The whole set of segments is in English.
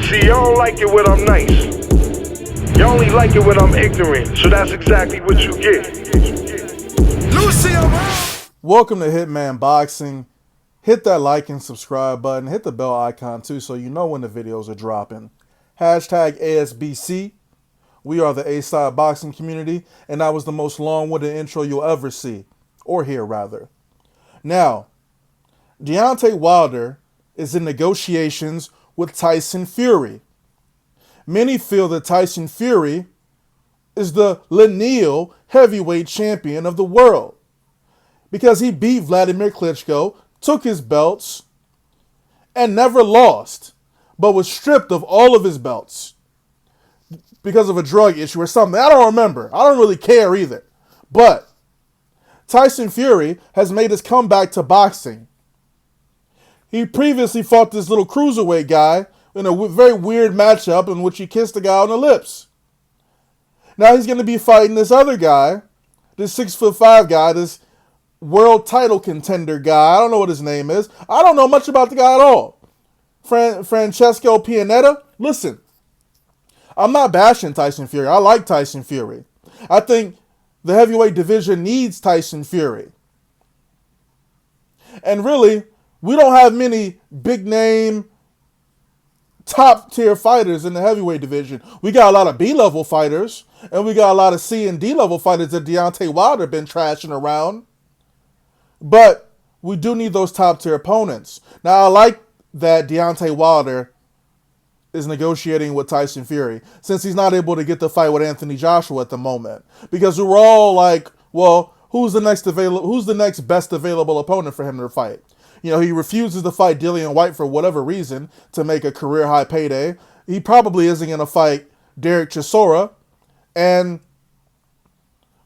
See, y'all don't like it when I'm nice. Y'all only like it when I'm ignorant. So that's exactly what you get. Lucy around. Welcome to Hitman Boxing. Hit that like and subscribe button. Hit the bell icon too so you know when the videos are dropping. Hashtag ASBC. We are the A-Side boxing community, and that was the most long-winded intro you'll ever see. Or hear, rather. Now, Deontay Wilder is in negotiations with Tyson Fury. Many feel that Tyson Fury is the lineal heavyweight champion of the world because he beat Wladimir Klitschko, took his belts, and never lost, but was stripped of all of his belts because of a drug issue or something. I don't remember. I don't really care either. But Tyson Fury has made his comeback to boxing. He previously fought this little cruiserweight guy in a very weird matchup in which he kissed the guy on the lips. Now he's going to be fighting this other guy, this 6'5" guy, this world title contender guy. I don't know what his name is. I don't know much about the guy at all. Francesco Pianetta. Listen, I'm not bashing Tyson Fury. I like Tyson Fury. I think the heavyweight division needs Tyson Fury. And really, we don't have many big name, top tier fighters in the heavyweight division. We got a lot of B-level fighters, and we got a lot of C and D level fighters that Deontay Wilder been trashing around. But we do need those top tier opponents. Now, I like that Deontay Wilder is negotiating with Tyson Fury since he's not able to get the fight with Anthony Joshua at the moment. Because we were all like, well, who's the next best available opponent for him to fight? You know, he refuses to fight Dillian White for whatever reason to make a career-high payday. He probably isn't going to fight Derek Chisora. And,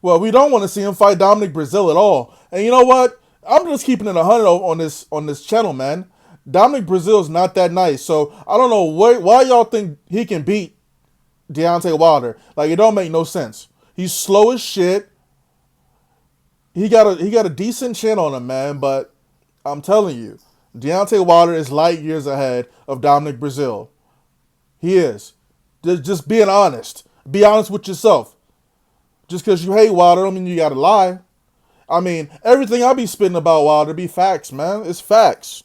well, we don't want to see him fight Dominic Breazeale at all. And you know what? I'm just keeping it 100 on this channel, man. Dominic Breazeale is not that nice. So, I don't know why y'all think he can beat Deontay Wilder. Like, it don't make no sense. He's slow as shit. He got a decent chin on him, man, but I'm telling you, Deontay Wilder is light years ahead of Dominic Breazeale. He is. Just being honest. Be honest with yourself. Just because you hate Wilder don't mean you gotta lie. I mean, everything I be spitting about Wilder be facts, man. It's facts.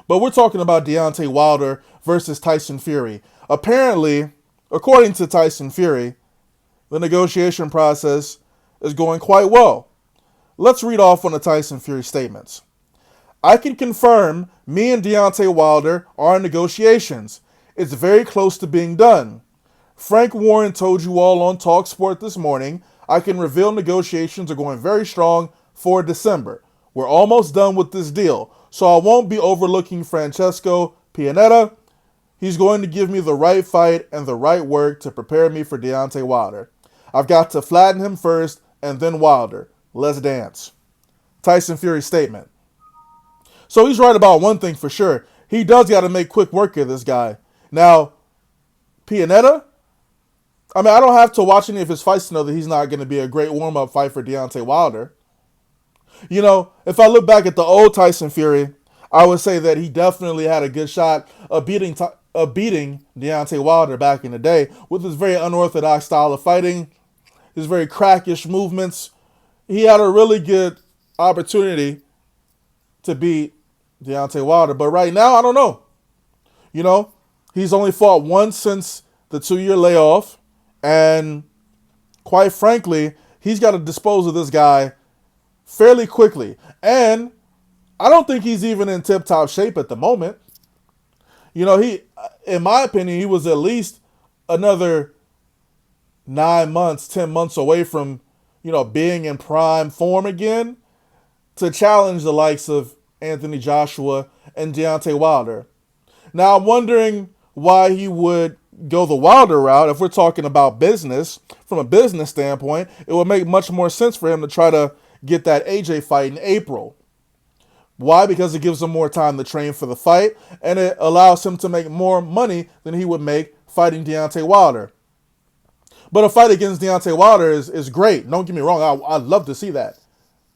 But we're talking about Deontay Wilder versus Tyson Fury. Apparently, according to Tyson Fury, the negotiation process is going quite well. Let's read off one of Tyson Fury's statements. I can confirm me and Deontay Wilder are in negotiations. It's very close to being done. Frank Warren told you all on TalkSport this morning. I can reveal negotiations are going very strong for December. We're almost done with this deal, so I won't be overlooking Francesco Pianetta. He's going to give me the right fight and the right work to prepare me for Deontay Wilder. I've got to flatten him first and then Wilder. Let's dance. Tyson Fury's statement. So he's right about one thing for sure. He does got to make quick work of this guy. Now, Pianetta, I mean, I don't have to watch any of his fights to know that he's not going to be a great warm-up fight for Deontay Wilder. You know, if I look back at the old Tyson Fury, I would say that he definitely had a good shot of beating Deontay Wilder back in the day with his very unorthodox style of fighting, his very crackish movements. He had a really good opportunity to beat Deontay Wilder. But right now, I don't know. You know, he's only fought once since the 2-year layoff. And quite frankly, he's got to dispose of this guy fairly quickly. And I don't think he's even in tip-top shape at the moment. You know, in my opinion, he was at least another 9 months, 10 months away from, you know, being in prime form again to challenge the likes of Anthony Joshua and Deontay Wilder. Now, I'm wondering why he would go the Wilder route. If we're talking about business, from a business standpoint, it would make much more sense for him to try to get that AJ fight in April. Why? Because it gives him more time to train for the fight, and it allows him to make more money than he would make fighting Deontay Wilder. But a fight against Deontay Wilder is great. Don't get me wrong. I'd love to see that.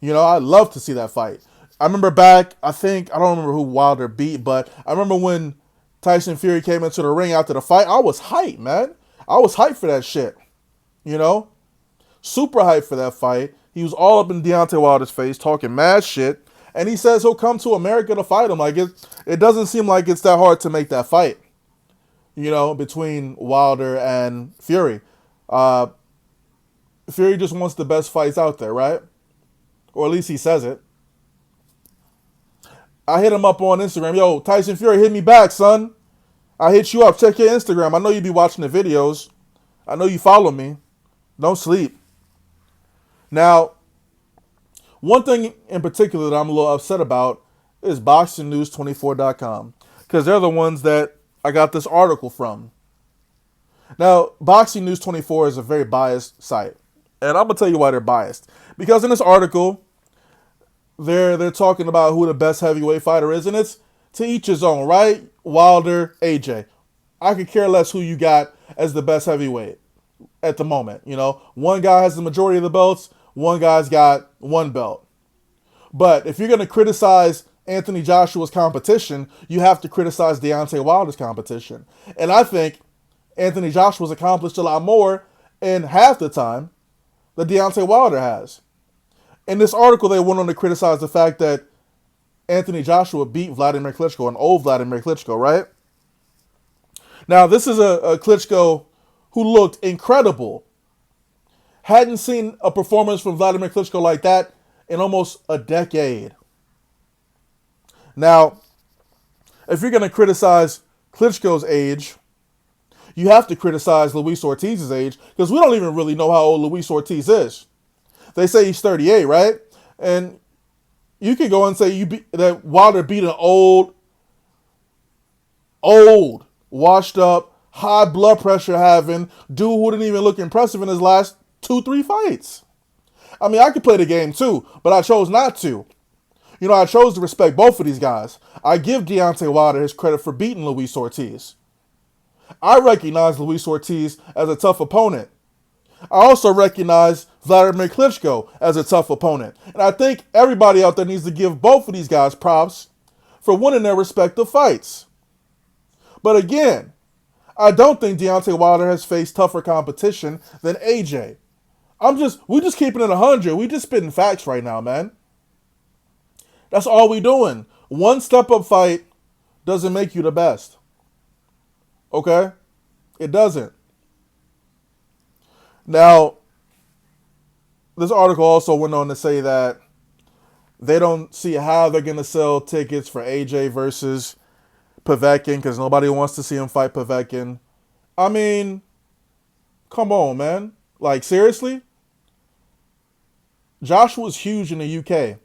You know, I'd love to see that fight. I remember back, I don't remember who Wilder beat, but I remember when Tyson Fury came into the ring after the fight, I was hyped, man. I was hyped for that shit. You know? Super hyped for that fight. He was all up in Deontay Wilder's face, talking mad shit. And he says he'll come to America to fight him. Like, it doesn't seem like it's that hard to make that fight, you know, between Wilder and Fury. Fury just wants the best fights out there, right? Or at least he says it. I hit him up on Instagram. Yo, Tyson Fury, hit me back, son. I hit you up. Check your Instagram. I know you be watching the videos. I know you follow me. Don't sleep. Now, one thing in particular that I'm a little upset about is BoxingNews24.com, because they're the ones that I got this article from. Now, Boxing News 24 is a very biased site, and I'm going to tell you why they're biased. Because in this article, they're talking about who the best heavyweight fighter is, and it's to each his own, right? Wilder, AJ. I could care less who you got as the best heavyweight at the moment. You know, one guy has the majority of the belts, one guy's got one belt. But if you're going to criticize Anthony Joshua's competition, you have to criticize Deontay Wilder's competition. And I think Anthony Joshua's accomplished a lot more in half the time that Deontay Wilder has. In this article, they went on to criticize the fact that Anthony Joshua beat Wladimir Klitschko, an old Wladimir Klitschko, right? Now, this is a Klitschko who looked incredible. Hadn't seen a performance from Wladimir Klitschko like that in almost a decade. Now, if you're going to criticize Klitschko's age, you have to criticize Luis Ortiz's age, because we don't even really know how old Luis Ortiz is. They say he's 38, right? And you could go and say that Wilder beat an old, washed up, high blood pressure having dude who didn't even look impressive in his last 2-3 fights. I mean, I could play the game too, but I chose not to. You know, I chose to respect both of these guys. I give Deontay Wilder his credit for beating Luis Ortiz. I recognize Luis Ortiz as a tough opponent. I also recognize Wladimir Klitschko as a tough opponent. And I think everybody out there needs to give both of these guys props for winning their respective fights. But again, I don't think Deontay Wilder has faced tougher competition than AJ. We just keeping it 100. We just spitting facts right now, man. That's all we doing. One step-up fight doesn't make you the best. Okay? It doesn't. Now, this article also went on to say that they don't see how they're going to sell tickets for AJ versus Povetkin, because nobody wants to see him fight Povetkin. I mean, come on, man. Like, seriously? Joshua's huge in the UK.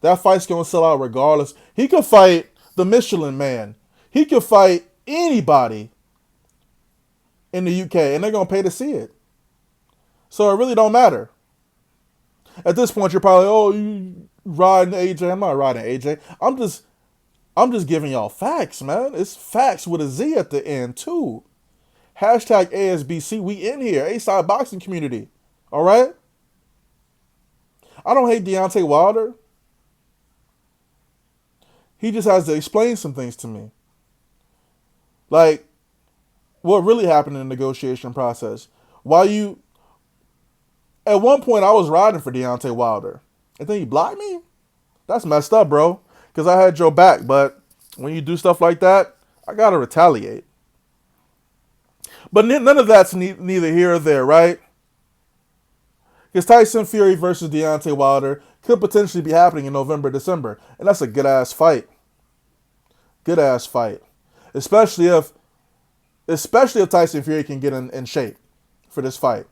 That fight's going to sell out regardless. He could fight the Michelin Man. He could fight anybody in the UK, and they're going to pay to see it. So it really don't matter. At this point, you're probably, oh, you riding AJ. I'm not riding AJ. I'm just giving y'all facts, man. It's facts with a Z at the end, too. Hashtag ASBC. We in here. A-side boxing community. All right? I don't hate Deontay Wilder. He just has to explain some things to me. Like, what really happened in the negotiation process. At one point, I was riding for Deontay Wilder. And then he blocked me? That's messed up, bro. Because I had your back. But when you do stuff like that, I got to retaliate. But none of that's neither here or there, right? Because Tyson Fury versus Deontay Wilder could potentially be happening in November, December. And that's a good-ass fight. Good-ass fight. Especially if Tyson Fury can get in shape for this fight.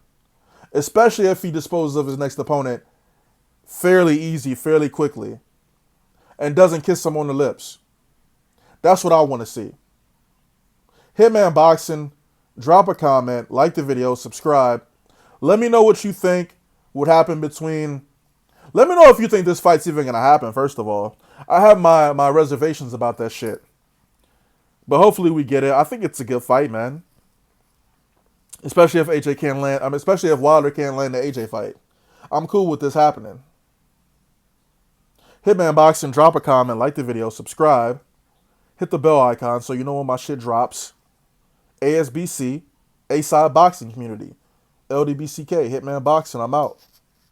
Especially if he disposes of his next opponent fairly easy, fairly quickly. And doesn't kiss him on the lips. That's what I want to see. Hitman Boxing, drop a comment, like the video, subscribe. Let me know what you think would happen between... Let me know if you think this fight's even going to happen, first of all. I have my reservations about that shit. But hopefully we get it. I think it's a good fight, man. Especially if AJ can't land. Especially if Wilder can't land the AJ fight. I'm cool with this happening. Hitman Boxing, drop a comment, like the video, subscribe. Hit the bell icon so you know when my shit drops. ASBC, A-Side Boxing Community. LDBCK, Hitman Boxing, I'm out.